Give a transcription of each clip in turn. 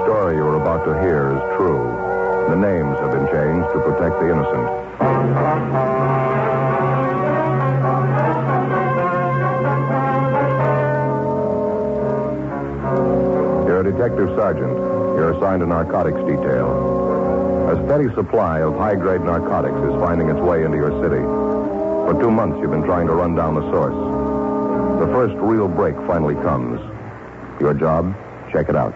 story you're about to hear is true. The names have been changed to protect the innocent. You're a detective sergeant. You're assigned a narcotics detail. A steady supply of high-grade narcotics is finding its way into your city. For 2 months, you've been trying to run down the source. The first real break finally comes. Your job? Check it out.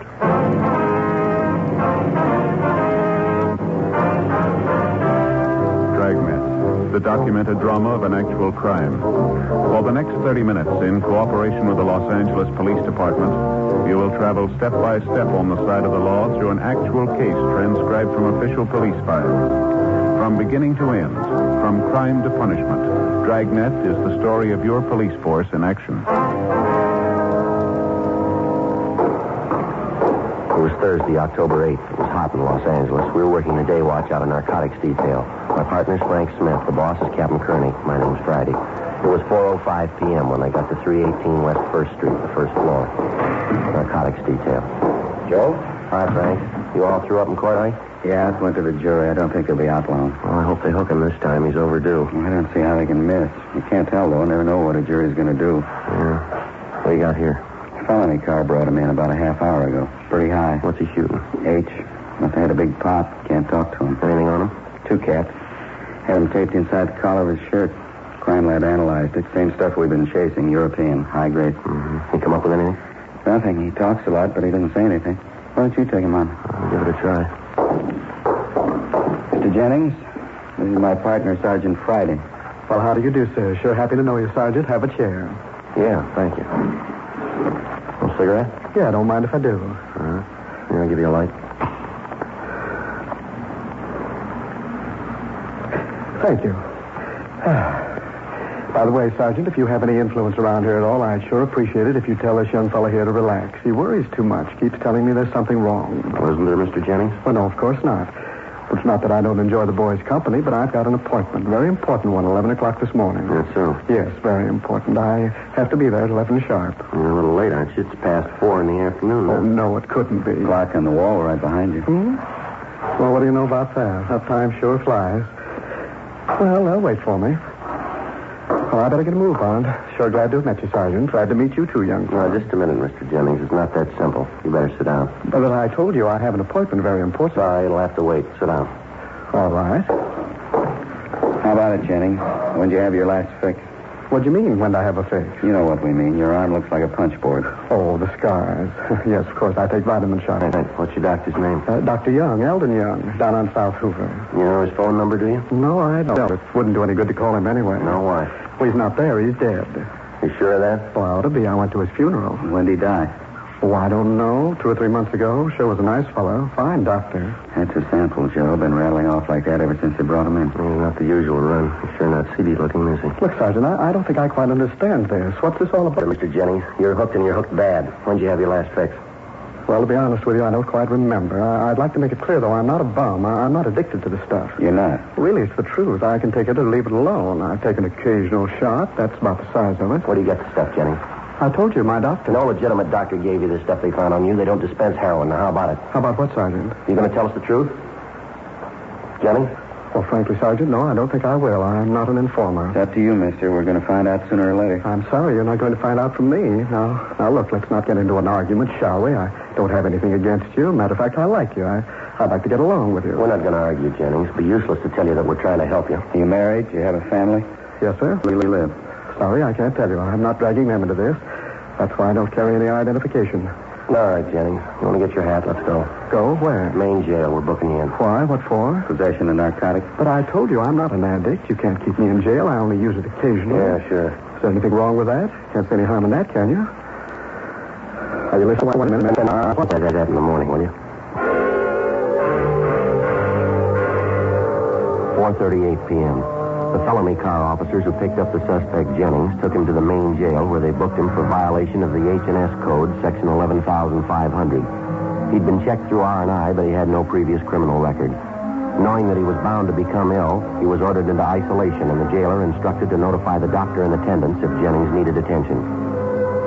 Dragnet, the documented drama of an actual crime. For the next 30 minutes, in cooperation with the Los Angeles Police Department, you will travel step by step on the side of the law through an actual case transcribed from official police files. From beginning to end, from crime to punishment, Dragnet is the story of your police force in action. It was Thursday, October 8th. It was hot in Los Angeles. We were working the day watch out of narcotics detail. My partner's Frank Smith. The boss is Captain Kearney. My name's Friday. It was 4:05 p.m. when I got to 318 West 1st Street, the first floor. Narcotics detail. Joe? Hi, Frank. You all threw up in court, eh? Yeah, I went to the jury. I don't think he'll be out long. Well, I hope they hook him this time. He's overdue. I don't see how they can miss. You can't tell, though. Never know what a jury's going to do. Yeah. What do you got here? Felony car brought him in about a half hour ago. Pretty high. What's he shooting? H. Must have had a big pop. Can't talk to him. Anything on him? 2 caps. Had him taped inside the collar of his shirt. Crime lab analyzed it. Same stuff we've been chasing. European. High grade. Mm-hmm. He come up with anything? Nothing. He talks a lot, but he doesn't say anything. Why don't you take him on? I'll give it a try. Mr. Jennings, this is my partner, Sergeant Friday. Well, how do you do, sir? Sure happy to know you, Sergeant. Have a chair. Yeah, thank you. A cigarette? Yeah, don't mind if I do. Here, I'll give you a light. Thank you. By the way, Sergeant, if you have any influence around here at all, I'd sure appreciate it if you tell this young fellow here to relax. He worries too much. Keeps telling me there's something wrong. Well, isn't there, Mr. Jennings? Well, no, of course not. It's not that I don't enjoy the boy's company, but I've got an appointment. Very important one, 11 o'clock this morning. That's so? Yes, very important. I have to be there at 11 sharp. You're a little late, aren't you? It's past 4 in the afternoon. Oh, no, it couldn't be. Clock on the wall right behind you. Well, what do you know about that? That time sure flies. Well, they'll wait for me. Well, I better get a move on. Sure glad to have met you, Sergeant. Glad to meet you too, young fellow. No, just a minute, Mr. Jennings. It's not that simple. You better sit down. But I told you I have an appointment very important. Sorry, it'll have to wait. Sit down. All right. How about it, Jennings? When'd you have your last fix? What do you mean, when do I have a fix? You know what we mean. Your arm looks like a punch board. Oh, the scars. Yes, of course. I take vitamin shots. Hey, what's your doctor's name? Dr. Young, Eldon Young, down on South Hoover. You know his phone number, do you? No, I don't. It wouldn't do any good to call him anyway. No, why? Well, he's not there. He's dead. You sure of that? Well, ought to be. I went to his funeral. When'd he die? Oh, I don't know. 2 or 3 months ago. Sure was a nice fellow. Fine doctor. That's a sample, Joe. Been rattling off like that ever since they brought him in. Well, not the usual run. He's sure not seedy looking, is he? Look, Sergeant, I don't think I quite understand this. What's this all about? Mr. Jennings, you're hooked and you're hooked bad. When'd you have your last fix? Well, to be honest with you, I don't quite remember. I'd like to make it clear, though, I'm not a bum. I'm not addicted to the stuff. You're not? Really, it's the truth. I can take it or leave it alone. I take an occasional shot. That's about the size of it. Where do you get the stuff, Jennings? I told you, my doctor. No legitimate doctor gave you the stuff they found on you. They don't dispense heroin. Now, how about it? How about what, Sergeant? You going to tell us the truth? Jennings? Well, frankly, Sergeant, no, I don't think I will. I'm not an informer. It's up to you, mister. We're going to find out sooner or later. I'm sorry, you're not going to find out from me. Now, look, let's not get into an argument, shall we? I don't have anything against you. Matter of fact, I like you. I'd like to get along with you. We're not going to argue, Jennings. It'd be useless to tell you that we're trying to help you. Are you married? Do you have a family? Yes, sir. Where do you live? Sorry, I can't tell you. I'm not dragging them into this. That's why I don't carry any identification. All right, Jennings. You want to get your hat? Let's go. Go? Where? Main jail. We're booking you in. Why? What for? Possession of narcotics. But I told you I'm not an addict. You can't keep me in jail. I only use it occasionally. Yeah, sure. Is there anything wrong with that? Can't see any harm in that, can you? Are you listening? Wait a minute. I'll say that in the morning, will you? 4:38 p.m. The felony car officers who picked up the suspect, Jennings, took him to the main jail where they booked him for violation of the H&S Code, Section 11,500. He'd been checked through R&I, but he had no previous criminal record. Knowing that he was bound to become ill, he was ordered into isolation, and the jailer instructed to notify the doctor in attendance if Jennings needed attention.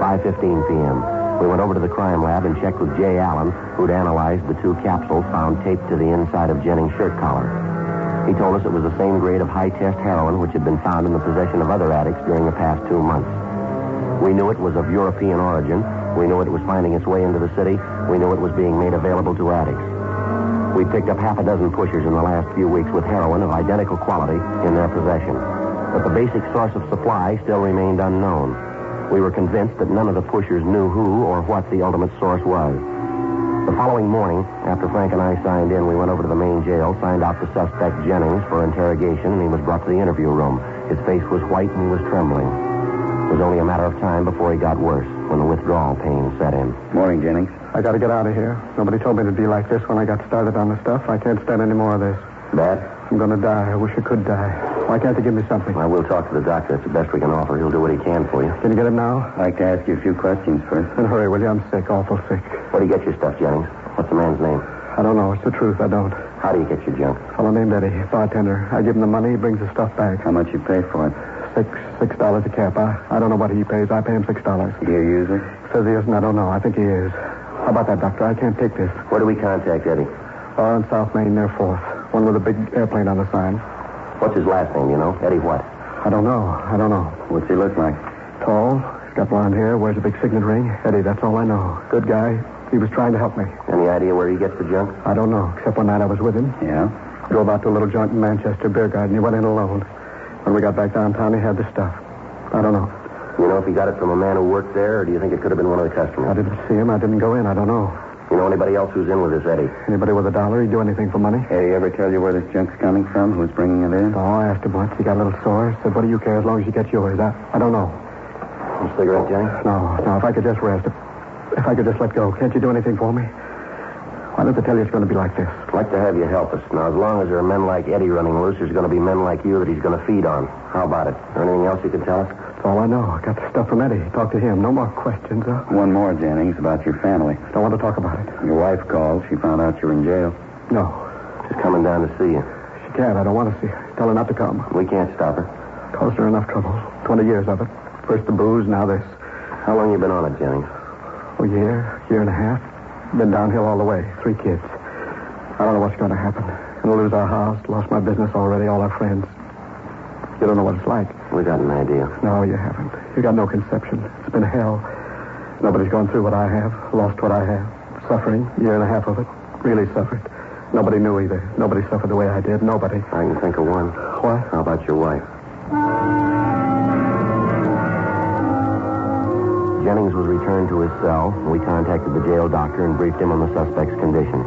5:15 p.m. We went over to the crime lab and checked with Jay Allen, who'd analyzed the 2 capsules found taped to the inside of Jennings' shirt collar. He told us it was the same grade of high-test heroin which had been found in the possession of other addicts during the past 2 months. We knew it was of European origin. We knew it was finding its way into the city. We knew it was being made available to addicts. We picked up half a dozen pushers in the last few weeks with heroin of identical quality in their possession. But the basic source of supply still remained unknown. We were convinced that none of the pushers knew who or what the ultimate source was. The following morning, after Frank and I signed in, we went over to the main jail, signed out the suspect Jennings for interrogation, and he was brought to the interview room. His face was white and he was trembling. It was only a matter of time before he got worse, when the withdrawal pain set in. Morning, Jennings. I got to get out of here. Nobody told me to be like this when I got started on the stuff. I can't stand any more of this. Bad? I'm going to die. I wish I could die. Why can't they give me something? Well, we'll talk to the doctor. It's the best we can offer. He'll do what he can for you. Can you get it now? I'd like to ask you a few questions first. Then hurry, will you? I'm sick, awful sick. Where do you get your stuff, Jennings? What's the man's name? I don't know. It's the truth. I don't. How do you get your junk? A fellow named Eddie, bartender. I give him the money. He brings the stuff back. How much you pay for it? $6 a cap. I don't know what he pays. I pay him $6. Do you use it? Says he isn't. I don't know. I think he is. How about that, doctor? I can't take this. Where do we contact Eddie? On South Main, near 4th. One with a big airplane on the sign. What's his last name, you know? Eddie what? I don't know. What's he look like? Tall. He's got blonde hair. Wears a big signet ring. Eddie, that's all I know. Good guy. He was trying to help me. Any idea where he gets the junk? I don't know, except one night I was with him. Yeah? Drove out to a little joint in Manchester, beer garden. He went in alone. When we got back downtown, he had the stuff. I don't know. You know if he got it from a man who worked there, or do you think it could have been one of the customers? I didn't see him. I didn't go in. I don't know. You know anybody else who's in with this Eddie? Anybody with $1? He'd do anything for money. Hey, he ever tell you where this junk's coming from? Who's bringing it in? No, I asked him once. He got a little sore. Said, what do you care as long as you get yours? I don't know. Some cigarette, Jennings? No. If I could just rest. If I could just let go. Can't you do anything for me? Why don't they tell you it's going to be like this? I'd like to have you help us. Now, as long as there are men like Eddie running loose, there's going to be men like you that he's going to feed on. How about it? Or anything else you can tell us? That's all I know. I got the stuff from Eddie. Talk to him. No more questions, huh? One more, Jennings, about your family. Don't want to talk about it. Your wife called. She found out you were in jail. No. She's coming down to see you. She can't. I don't want to see her. Tell her not to come. We can't stop her. Caused her enough trouble. 20 years of it. First the booze, now this. How long you been on it, Jennings? A year and a half. Been downhill all the way. 3 kids. I don't know what's going to happen. Gonna lose our house. Lost my business already. All our friends. You don't know what it's like. We got an idea. No, you haven't. You got no conception. It's been hell. Nobody's gone through what I have. Lost what I have. Suffering. Year and a half of it. Really suffered. Nobody knew either. Nobody suffered the way I did. Nobody. I can think of one. What? How about your wife? Jennings was returned to his cell. We contacted the jail doctor and briefed him on the suspect's condition.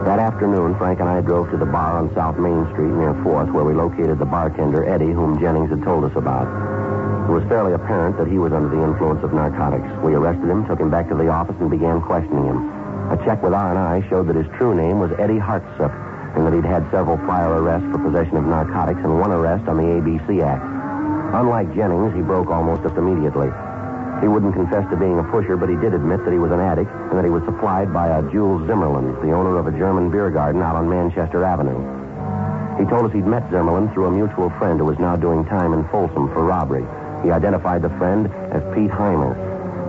That afternoon, Frank and I drove to the bar on South Main Street near 4th, where we located the bartender, Eddie, whom Jennings had told us about. It was fairly apparent that he was under the influence of narcotics. We arrested him, took him back to the office, and began questioning him. A check with R&I showed that his true name was Eddie Hartsup, and that he'd had several prior arrests for possession of narcotics and one arrest on the ABC Act. Unlike Jennings, he broke almost immediately. He wouldn't confess to being a pusher, but he did admit that he was an addict and that he was supplied by a Jules Zimmerman, the owner of a German beer garden out on Manchester Avenue. He told us he'd met Zimmerman through a mutual friend who was now doing time in Folsom for robbery. He identified the friend as Pete Heimer.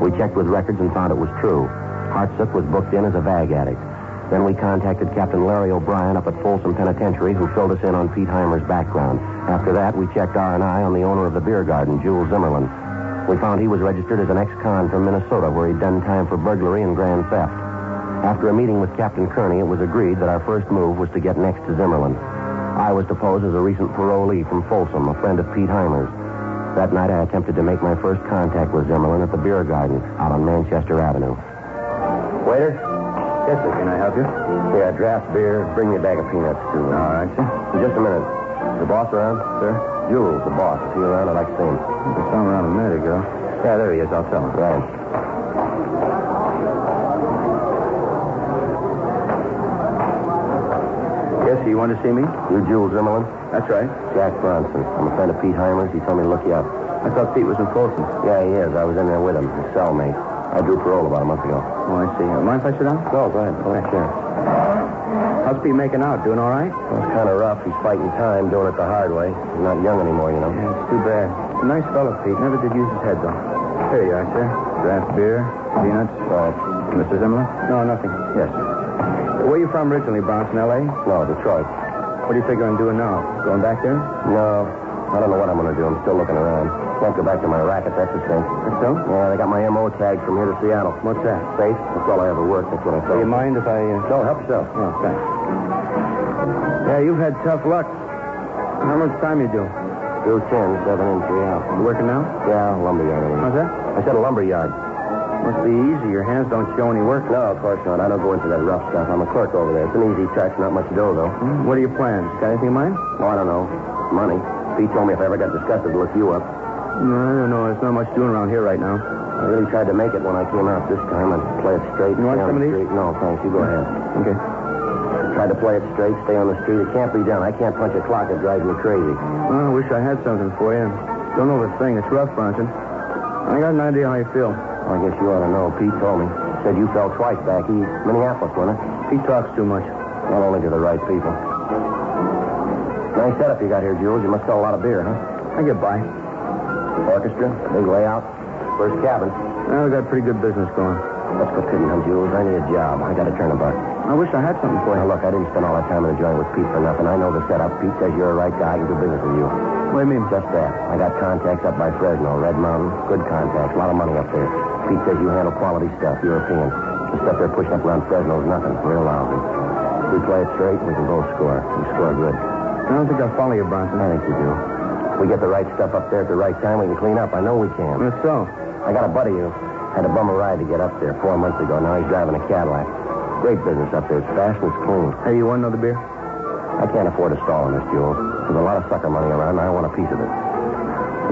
We checked with records and found it was true. Hartsup was booked in as a vag addict. Then we contacted Captain Larry O'Brien up at Folsom Penitentiary, who filled us in on Pete Heimer's background. After that, we checked R&I on the owner of the beer garden, Jules Zimmerman. We found he was registered as an ex-con from Minnesota, where he'd done time for burglary and grand theft. After a meeting with Captain Kearney, it was agreed that our first move was to get next to Zimmerman. I was to pose as a recent parolee from Folsom, a friend of Pete Heimer's. That night, I attempted to make my first contact with Zimmerman at the beer garden out on Manchester Avenue. Waiter? Yes, sir. Can I help you? Yeah, draft beer. Bring me a bag of peanuts, too. All right, sir. Just a minute. The boss around? Sir? Jules, the boss. Is he around? I'd like to see him. I saw him around a minute ago. Yeah, there he is. I'll tell him. Right. Yes, you want to see me? You Jules Zimmerman? That's right. Jack Bronson. I'm a friend of Pete Heimer's. He told me to look you up. I thought Pete was in Folsom. Yeah, he is. I was in there with him. His cellmate. I drew parole about a month ago. Oh, I see. Mind if I sit down? No, go ahead. Go ahead, sure. How's Pete making out? Doing all right? Well, it's kind of rough. He's fighting time, doing it the hard way. He's not young anymore, you know. Yeah, it's too bad. A nice fellow, Pete. Never did use his head, though. Here you are, sir. Draft beer, peanuts. Mr. Zimmerman? No, nothing. Yes. Where are you from originally, Bronson, L.A.? No, Detroit. What are you figuring on doing now? Going back there? No, I don't know what I'm going to do. I'm still looking around. Can't go back to my racket, that's the thing. That's so? Yeah, they got my M.O. tag from here to Seattle. What's that? Safe? That's all I ever worked. That's what I Do thought. you mind if I... No, help yourself. Oh, thanks. Yeah, you've had tough luck. How much time you do? 2 10, 7 in, 3 out. You working now? Yeah, lumberyard. How's that? I said a lumberyard. Must be easy. Your hands don't show any work. No, of course not. I don't go into that rough stuff. I'm a clerk over there. It's an easy touch, not much dough, though. What are your plans? Got anything in mind? Oh, I don't know. Money. Pete told me if I ever got disgusted to look you up. No, I don't know. There's not much doing around here right now. I really tried to make it when I came out this time. I'd play it straight. You want stay on some of the these? street. No, thanks. You go ahead. Okay. Tried to play it straight, stay on the street. It can't be done. I can't punch a clock. It drives me crazy. Well, I wish I had something for you. Don't know the thing. It's rough, Bronson. I got an idea how you feel. I guess you ought to know. Pete told me. Said you fell twice back east. Minneapolis, wasn't it? He talks too much. Not only to the right people. Nice setup you got here, Jules. You must sell a lot of beer, huh? I get by. Orchestra, big layout, first cabin. Well, we got pretty good business going. Let's go kidding, huh, Jules? I need a job. I got a turnabout. I wish I had something for you. Now, look, I didn't spend all that time in the joint with Pete for nothing. I know the setup. Pete says you're a right guy. I can do business with you. What do you mean? Just that. I got contacts up by Fresno, Red Mountain. Good contacts. A lot of money up there. Pete says you handle quality stuff, European. The stuff they're pushing up around Fresno is nothing. Real lousy. We play it straight, we can both score. We score good. I don't think I'll follow you, Bronson. I think we do. We get the right stuff up there at the right time, we can clean up. I know we can. That's so. I got a buddy who had a bum a ride to get up there 4 months ago. Now he's driving a Cadillac. Great business up there. It's fast and it's clean. Hey, you want another beer? I can't afford a stall in this, Jules. There's a lot of sucker money around, and I want a piece of it.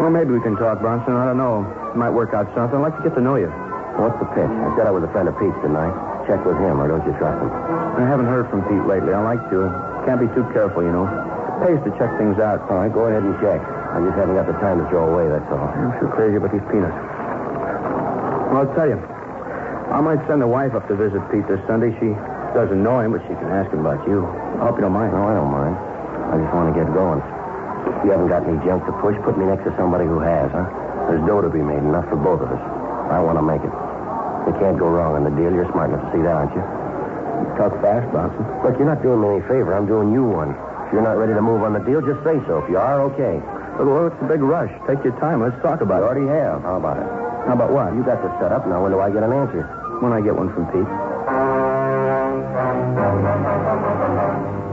Well, maybe we can talk, Bronson. I don't know. Might work out something. I'd like to get to know you. What's the pitch? I said I was a friend of Pete's, didn't I? Check with him, or don't you trust him? I haven't heard from Pete lately. I like to. Can't be too careful, you know. It pays to check things out. All right, go ahead and check. I just haven't got the time to throw away, that's all. I'm sure crazy about these peanuts. Well, I'll tell you. I might send the wife up to visit Pete this Sunday. She doesn't know him, but she can ask him about you. I hope you don't mind. No, I don't mind. I just want to get going. If you haven't got any junk to push, put me next to somebody who has, huh? There's dough to be made, enough for both of us. I want to make it. We can't go wrong in the deal. You're smart enough to see that, aren't you? You talk fast, Bronson. Look, you're not doing me any favor. I'm doing you one. If you're not ready to move on the deal, just say so. If you are, okay. Well, it's a big rush. Take your time. Let's talk about You it. already have. How about it? How about what? You got the setup. Now, when do I get an answer? When I get one from Pete.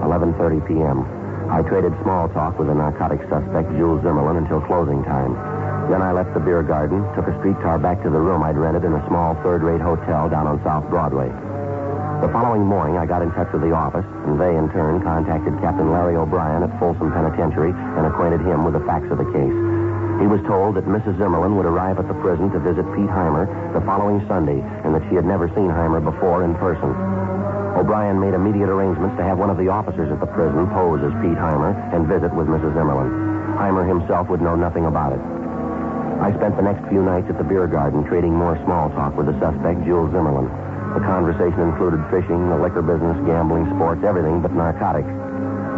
11:30 p.m. I traded small talk with the narcotics suspect, Jules Zimmerman, until closing time. Then I left the beer garden, took a streetcar back to the room I'd rented in a small third-rate hotel down on South Broadway. The following morning, I got in touch with the office, and they, in turn, contacted Captain Larry O'Brien at Folsom Penitentiary and acquainted him with the facts of the case. He was told that Mrs. Zimmerman would arrive at the prison to visit Pete Heimer the following Sunday, and that she had never seen Heimer before in person. O'Brien made immediate arrangements to have one of the officers at the prison pose as Pete Heimer and visit with Mrs. Zimmerman. Heimer himself would know nothing about it. I spent the next few nights at the beer garden trading more small talk with the suspect, Jules Zimmerman. The conversation included fishing, the liquor business, gambling, sports, everything but narcotics.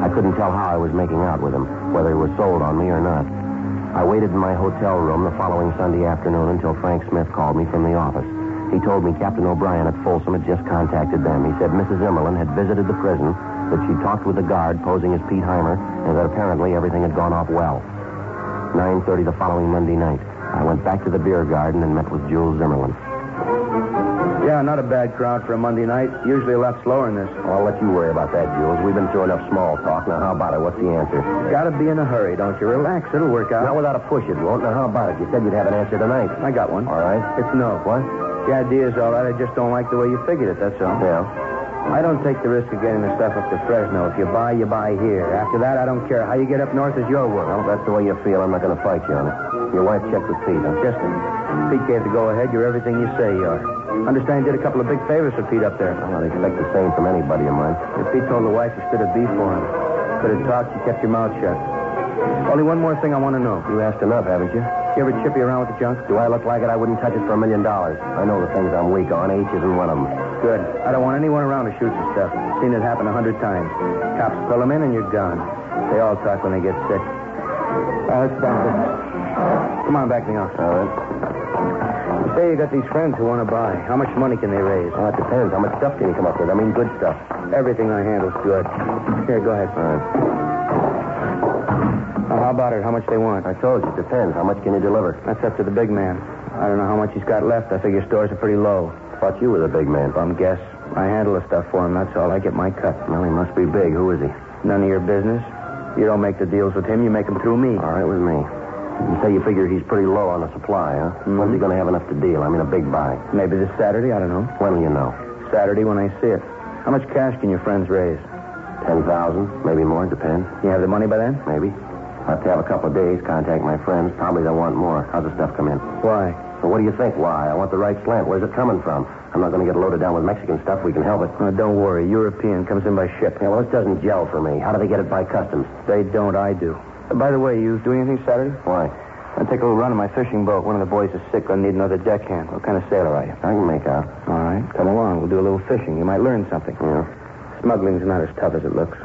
I couldn't tell how I was making out with him, whether he was sold on me or not. I waited in my hotel room the following Sunday afternoon until Frank Smith called me from the office. He told me Captain O'Brien at Folsom had just contacted them. He said Mrs. Zimmerman had visited the prison, that she'd talked with the guard posing as Pete Heimer, and that apparently everything had gone off well. 9:30 the following Monday night. I went back to the beer garden and met with Jules Zimmerman. Yeah, not a bad crowd for a Monday night. Usually a lot slower than this. I'll let you worry about that, Jules. We've been through enough small talk. Now, how about it? What's the answer? Gotta be in a hurry, don't you? Relax. It'll work out. Not without a push, it won't. Now, how about it? You said you'd have an answer tonight. I got one. All right. It's no. What? The idea's all right. I just don't like the way you figured it, that's all. Yeah. I don't take the risk of getting the stuff up to Fresno. If you buy here. After that, I don't care. How you get up north is your work. Well, if that's the way you feel, I'm not going to fight you on it. Your wife checked with Pete, huh? Just Pete gave the go-ahead. You're everything you say you are. Understand you did a couple of big favors for Pete up there. Well, I'd expect the same from anybody of mine. If Pete told the wife you stood a beef for him. Could have talked, you kept your mouth shut. Only one more thing I want to know. You asked enough, haven't you? You ever chippy around with the junk? Do I look like it? I wouldn't touch it for $1 million. I know the things I'm weak on. H isn't one of them. Good. I don't want anyone around to shoot your stuff. Seen it happen 100 times. Cops pull them in and you're gone. They all talk when they get sick. That's about it. Come on back in the office. All right. say you got these friends who want to buy. How much money can they raise? Well, it depends. How much stuff can you come up with? I mean, good stuff. Everything I handle's good. Here, go ahead. All right. Now, how about it? How much they want? I told you, it depends. How much can you deliver? That's up to the big man. I don't know how much he's got left. I figure stores are pretty low. Thought you were the big man. Bum guess. I handle the stuff for him, that's all. I get my cut. Well, he must be big. Who is he? None of your business. You don't make the deals with him. You make them through me. All right, with me. You say you figure he's pretty low on the supply, huh? Mm-hmm. When's he going to have enough to deal? I mean, a big buy. Maybe this Saturday. I don't know. When will you know? Saturday when I see it. How much cash can your friends raise? 10,000, maybe more. Depends. You have the money by then? Maybe. I'll have to have a couple of days, contact my friends. Probably they'll want more. How's the stuff come in? Why? So what do you think? Why? I want the right slant. Where's it coming from? I'm not going to get loaded down with Mexican stuff. We can help it. Don't worry. European comes in by ship. Yeah, well, this doesn't gel for me. How do they get it by customs? They don't. I do. By the way, you doing anything Saturday? Why? I'll take a little run in my fishing boat. One of the boys is sick. I'll need another deckhand. What kind of sailor are you? I can make out. All right. Come along. We'll do a little fishing. You might learn something. Yeah. Smuggling's not as tough as it looks.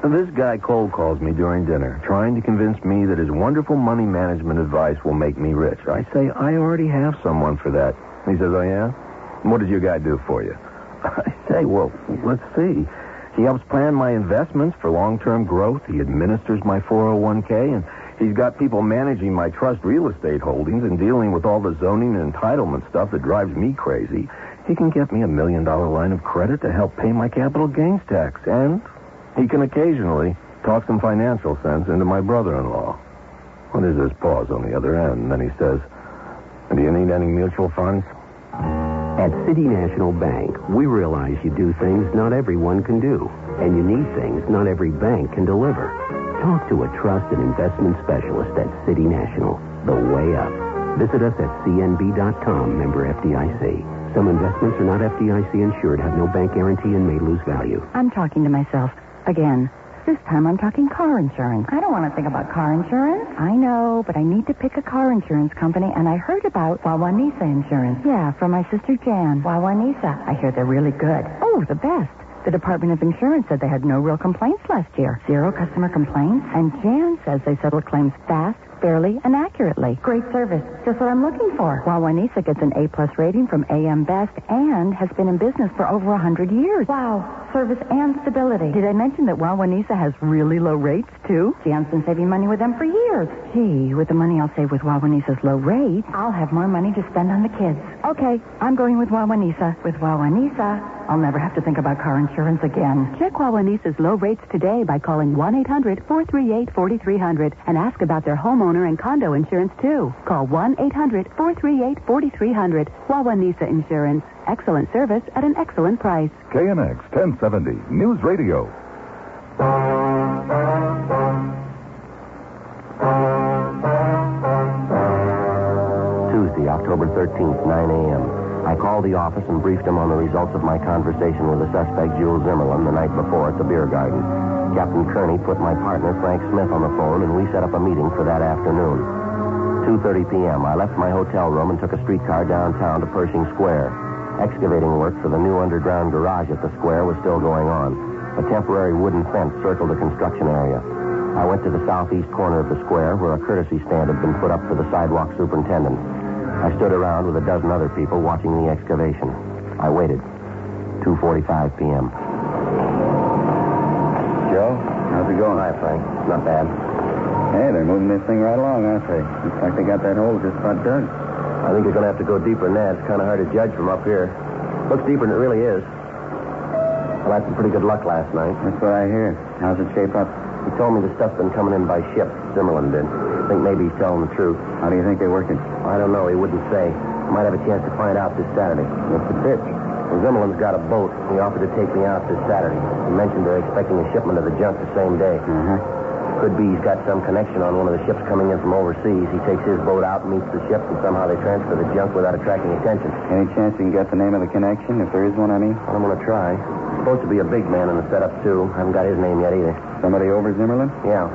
This guy cold calls me during dinner, trying to convince me that his wonderful money management advice will make me rich. I say, I already have someone for that. He says, oh, yeah? What does your guy do for you? I say, well, let's see. He helps plan my investments for long-term growth. He administers my 401k, and he's got people managing my trust real estate holdings and dealing with all the zoning and entitlement stuff that drives me crazy. He can get me $1 million line of credit to help pay my capital gains tax, and he can occasionally talk some financial sense into my brother-in-law. Well, there's this pause on the other end, and then he says, do you need any mutual funds? At City National Bank, we realize you do things not everyone can do, and you need things not every bank can deliver. Talk to a trusted investment specialist at City National, the way up. Visit us at cnb.com, member FDIC. Some investments are not FDIC insured, have no bank guarantee, and may lose value. I'm talking to myself again. This time I'm talking car insurance. I don't want to think about car insurance. I know, but I need to pick a car insurance company, and I heard about Wawanisa Insurance. Yeah, from my sister Jan. Wawanisa. I hear they're really good. Oh, the best. The Department of Insurance said they had no real complaints last year. 0 customer complaints. And Jan says they settle claims fast, fairly, and accurately. Great service. Just what I'm looking for. Wawanisa gets an A+ rating from AM Best and has been in business for over 100 years. Wow. Service and stability. Did I mention that Wawanisa has really low rates, too? Jan's been saving money with them for years. Gee, with the money I'll save with Wawanisa's low rates, I'll have more money to spend on the kids. Okay, I'm going with Wawanisa. With Wawanisa, I'll never have to think about car insurance again. Check Wawanisa's low rates today by calling 1-800-438-4300 and ask about their homeowner and condo insurance, too. Call 1-800-438-4300. Wawanisa Insurance. Excellent service at an excellent price. KNX 1070 News Radio. Tuesday, October 13th, 9 a.m. I called the office and briefed him on the results of my conversation with the suspect, Jules Zimmerman, the night before at the beer garden. Captain Kearney put my partner, Frank Smith, on the phone, and we set up a meeting for that afternoon. 2:30 p.m., I left my hotel room and took a streetcar downtown to Pershing Square. Excavating work for the new underground garage at the square was still going on. A temporary wooden fence circled the construction area. I went to the southeast corner of the square where a courtesy stand had been put up for the sidewalk superintendent. I stood around with a dozen other people watching the excavation. I waited. 2:45 p.m. Joe, how's it going? Hi, Frank. Not bad. Hey, they're moving this thing right along, aren't they? Looks like they got that hole just about dug. I think you're going to have to go deeper than that. It's kind of hard to judge from up here. Looks deeper than it really is. Well, I had some pretty good luck last night. That's what I hear. How's it shape up? He told me the stuff's been coming in by ship. Zimmerman did. I think maybe he's telling the truth. How do you think they're working? I don't know. He wouldn't say. Might have a chance to find out this Saturday. What's the pitch? Well, Zimmerman's got a boat. He offered to take me out this Saturday. He mentioned they're expecting a shipment of the junk the same day. Could be he's got some connection on one of the ships coming in from overseas. He takes his boat out, meets the ship, and somehow they transfer the junk without attracting attention. Any chance you can get the name of the connection, if there is one, I mean? I'm going to try. Supposed to be a big man in the setup, too. I haven't got his name yet either. Somebody over Zimmerman? Yeah.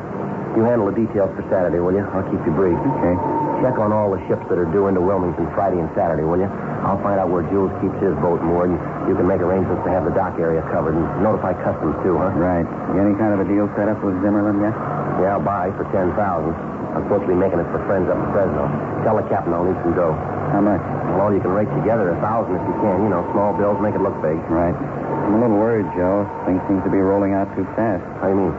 You handle the details for Saturday, will you? I'll keep you brief. Okay. Check on all the ships that are due into Wilmington Friday and Saturday, will you? I'll find out where Jules keeps his boat moored, and you can make arrangements to have the dock area covered and notify customs, too, huh? Right. You any kind of a deal set up with Zimmerman yet? Yeah, I'll buy for $10,000. I'm supposed to be making it for friends up in Fresno. Tell the captain I'll need some dough. How much? Well, you can rake together 1,000 if you can. You know, small bills make it look big. Right. I'm a little worried, Joe. Things seem to be rolling out too fast. How do you mean?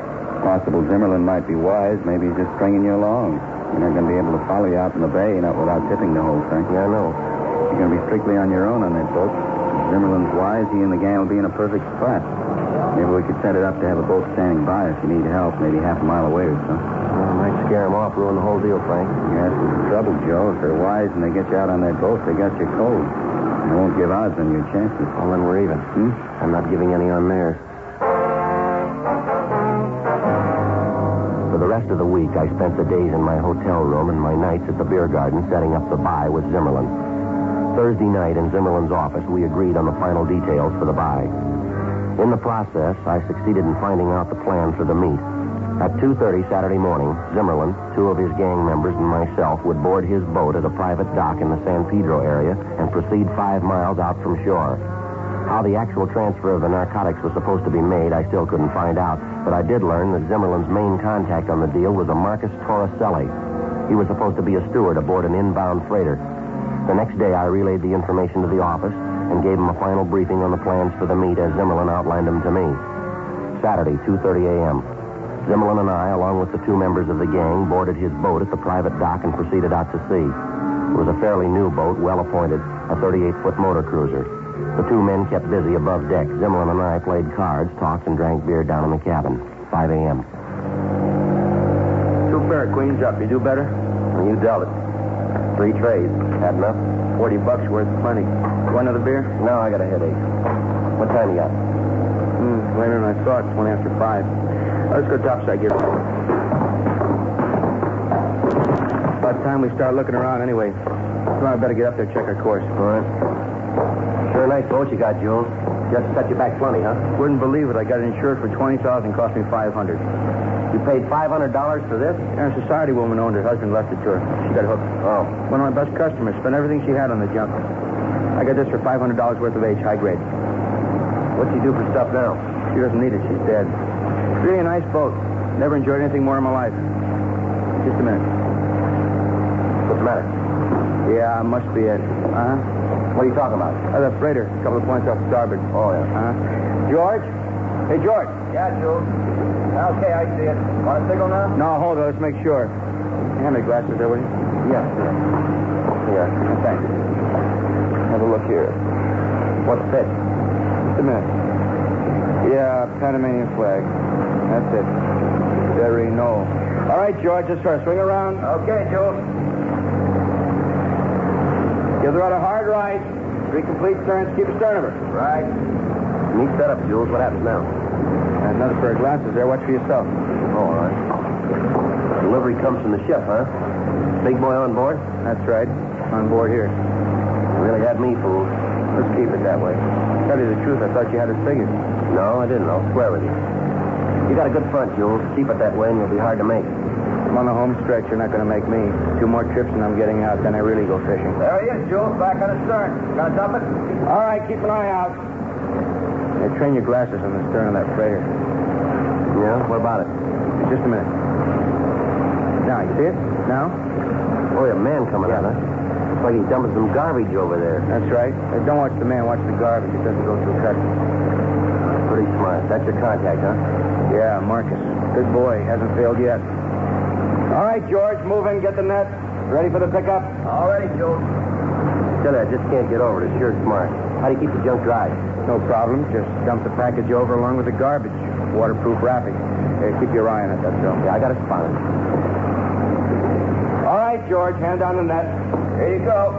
Possible Zimmerman might be wise. Maybe he's just stringing you along. You're not going to be able to follow you out in the bay, not without tipping the whole thing. Yeah, I know. You're going to be strictly on your own on that boat. If Zimmerman's wise, he and the gang will be in a perfect spot. Maybe we could set it up to have a boat standing by if you need help, maybe half a mile away or so. Well, might scare them off, ruin the whole deal, Frank. Yeah, that's the trouble, Joe. If they're wise and they get you out on that boat, they got you cold. They won't give odds on your chances. Well, then we're even. I'm not giving any on theirs. For the rest of the week, I spent the days in my hotel room and my nights at the beer garden setting up the buy with Zimmerman. Thursday night in Zimmerman's office, we agreed on the final details for the buy. In the process, I succeeded in finding out the plan for the meet. At 2:30 Saturday morning, Zimmerman, 2 of his gang members, and myself would board his boat at a private dock in the San Pedro area and proceed 5 miles out from shore. How the actual transfer of the narcotics was supposed to be made, I still couldn't find out, but I did learn that Zimmerman's main contact on the deal was a Marcus Torricelli. He was supposed to be a steward aboard an inbound freighter. The next day, I relayed the information to the office and gave him a final briefing on the plans for the meet as Zimmerman outlined them to me. Saturday, 2:30 a.m. Zimmerman and I, along with the 2 members of the gang, boarded his boat at the private dock and proceeded out to sea. It was a fairly new boat, well appointed, a 38-foot motor cruiser. The 2 men kept busy above deck. Zimmerman and I played cards, talked, and drank beer down in the cabin. 5 a.m. 2 pair of queens up. You do better? And you dealt it. 3 trays. Had enough? $40 worth, plenty. Want another beer? No, I got a headache. What time you got? Later than I thought. 20 after 5. Let's go topside, give it. About time we start looking around anyway. Come on, I better get up there and check our course. All right. Sure nice boat you got, Jules. Just set you back plenty, huh? Wouldn't believe it. I got it insured for $20,000, cost me $500. You paid $500 for this? Yeah, a society woman owned it. Husband left it to her. She got hooked. Oh. One of my best customers. Spent everything she had on the junk. I got this for $500 worth of age, high grade. What's she do for stuff now? She doesn't need it. She's dead. Really a nice boat. Never enjoyed anything more in my life. Just a minute. What's the matter? Yeah, must be it. What are you talking about? The freighter. A couple of points off starboard. Oh, yeah. George? Hey, George. Yeah, Jules. Okay, I see it. Want a signal now? No, hold on. Let's make sure. Hand me glasses there, will you? Yes. Here. Thanks. Have a look here. What's fit? Just a minute. Yeah, Panamanian flag. That's it. Very no. All right, George, let's try to swing around. Okay, Jules. Give the rudder hard right. 3 complete turns. Keep astern of her. Right. Neat setup, Jules. What happens now? And another pair of glasses there. Watch for yourself. Oh, all right. Delivery comes from the ship, huh? Big boy on board? That's right. On board here. You really had me fooled. Let's keep it that way. Tell you the truth, I thought you had it figured. No, I didn't. I'll swear with you. You got a good front, Jules. Keep it that way and you'll be hard to make. I'm on the home stretch. You're not going to make me. 2 more trips and I'm getting out. Then I really go fishing. There he is, Jules. Back on the stern. Gonna dump it? All right, keep an eye out. Hey, train your glasses on the stern of that freighter. Yeah? What about it? Just a minute. Now, you see it? Now? Oh, a man coming out, huh? Looks like he's dumping some garbage over there. That's right. Don't watch the man, watch the garbage. It doesn't go through customs. Pretty smart. That's your contact, huh? Yeah, Marcus. Good boy. Hasn't failed yet. All right, George, move in, get the net. Ready for the pickup? All ready, Jules. Still, I just can't get over it. It's sure smart. How do you keep the junk dry? No problem. Just dump the package over along with the garbage. Waterproof wrapping. Keep your eye on it, that's all. Yeah, I got it spotted. All right, George, hand down the net. Here you go.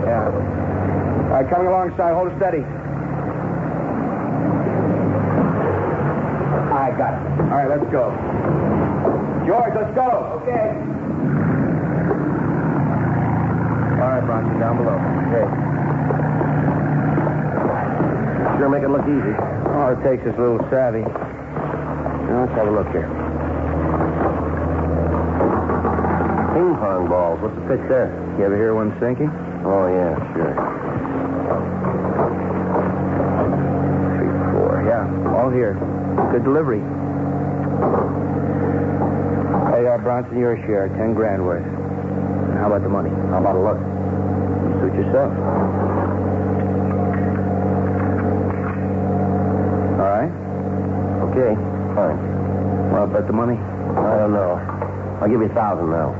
Yeah. All right, coming alongside. Hold it steady. I got it. All right, let's go. George, let's go. Okay. All right, Bronson, down below. Okay. Sure make it look easy. All it takes is a little savvy. Now, let's have a look here. Ping pong balls. What's the pitch there? You ever hear one sinking? Oh, yeah, sure. 3, 4. Yeah, all here. Good delivery. Hey, Bronson, your share, 10 grand worth. And how about the money? How about a look? Suit yourself. All right. Okay, fine. Well, bet the money. I don't know. I'll give you 1,000 now.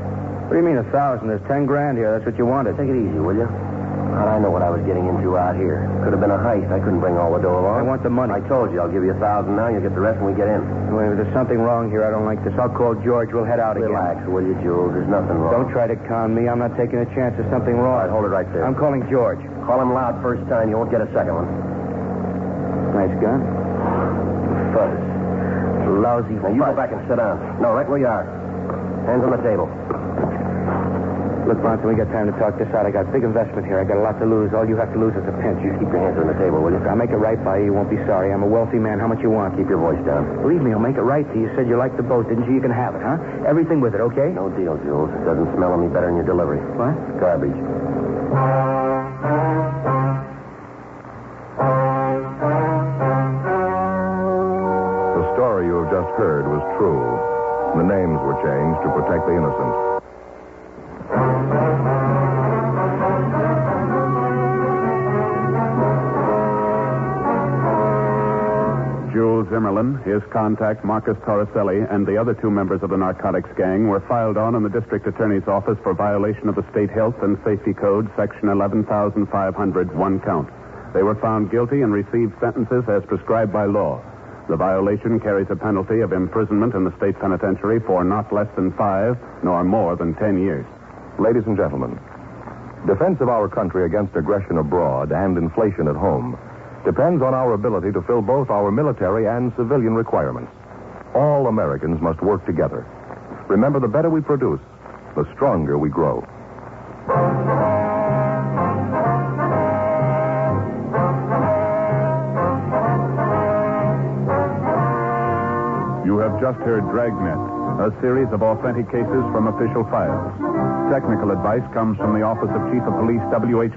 What do you mean 1,000? There's 10 grand here. That's what you wanted. Take it easy, will you? How'd I know what I was getting into out here? Could have been a heist. I couldn't bring all the dough along. I want the money. I told you, I'll give you 1,000 now. You'll get the rest when we get in. Wait, there's something wrong here. I don't like this. I'll call George. We'll head out Relax, again. will you, Jules? There's nothing wrong. Don't try to con me. I'm not taking a chance. There's something wrong. All right, hold it right there. I'm calling George. Call him loud first time. You won't get a second one. Nice gun. Fuzz. Lousy Now, you go back and sit down. No, right where you are. Hands on the table. Look, Bronson, we got time to talk this out. I got a big investment here. I got a lot to lose. All you have to lose is a pinch. You keep your hands on the table, will you? I'll make it right by you. You won't be sorry. I'm a wealthy man. How much you want? Keep your voice down. Believe me, I'll make it right to you. You said you liked the boat, didn't you? You can have it, huh? Everything with it, okay? No deal, Jules. It doesn't smell any better than your delivery. What? Garbage. The story you have just heard was true. The names were changed to protect the innocent. Jules Zimmerman, his contact Marcus Torricelli, and the other 2 members of the narcotics gang were filed on in the district attorney's office for violation of the State Health and Safety Code, Section 11,500, 1 count. They were found guilty and received sentences as prescribed by law. The violation carries a penalty of imprisonment in the state penitentiary for not less than 5, nor more than 10 years. Ladies and gentlemen, defense of our country against aggression abroad and inflation at home depends on our ability to fill both our military and civilian requirements. All Americans must work together. Remember, the better we produce, the stronger we grow. You have just heard Dragnet, a series of authentic cases from official files. Technical advice comes from the Office of Chief of Police W.H.